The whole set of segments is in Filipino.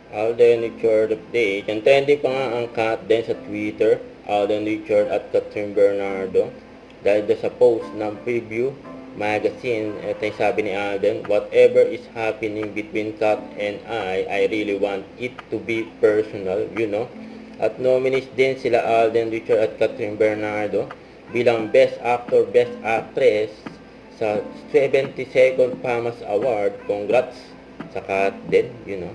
Alden Richard update. Ang trending pa nga ang cat din sa Twitter, Alden Richard at Catherine Bernardo. Dahil sa post ng preview magazine, ito yung sabi ni Alden, whatever is happening between Kat and I really want it to be personal, you know. At nominees din sila Alden Richard at Catherine Bernardo bilang Best Actor, Best Actress sa 72nd PAMAS Award. Congrats sa Kat din, you know.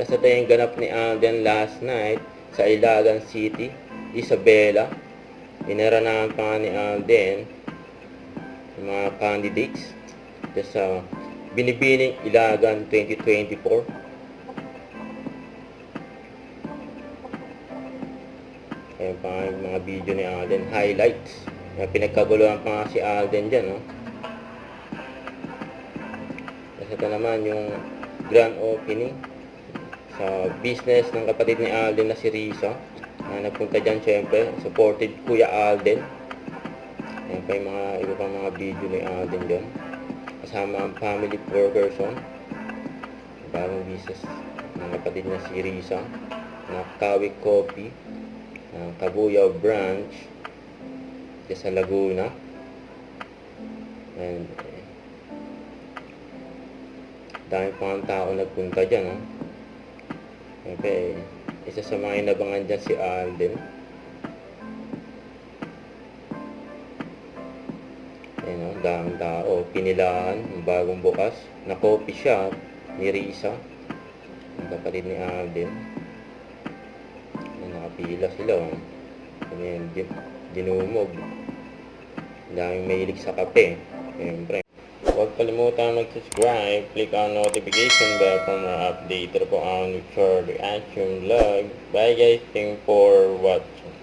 Tapos ito yung ganap ni Alden last night sa Ilagan City, Isabela. Inaranahan pa nga ni Alden yung mga candidates sa Binibining Ilagan 2024. Ayan pa nga yung mga video ni Alden, highlights. Pinagkaguluhan pa nga si Alden dyan, no? Tapos ito naman yung grand opening sa business ng kapatid ni Alden na si Risa. Nagpunta dyan syempre, supported Kuya Alden. Ayan pa yung mga iba pang mga video ni Alden dyan. Kasama ang family Ferguson. Bagong business ng kapatid na si Risa. Kawi Coffee. Kabuyaw Branch. Sa Laguna. And dami pang tao nagpunta dyan. No? Okay. Isa sa mga inabangan dyan si Alden. Ayan o, daming tao. Pinilahan, bagong bukas na coffee shop ni Risa, ang kapatid ni Alden. Ayan, nakapila sila o. Ayan, dinumog. Daming mahilig sa kape. Siyempre. Huwag kalimutan mag-subscribe, click on notification bell for more update. Ito po ang Richard Reaction Vlog. Bye guys, thank you for watching.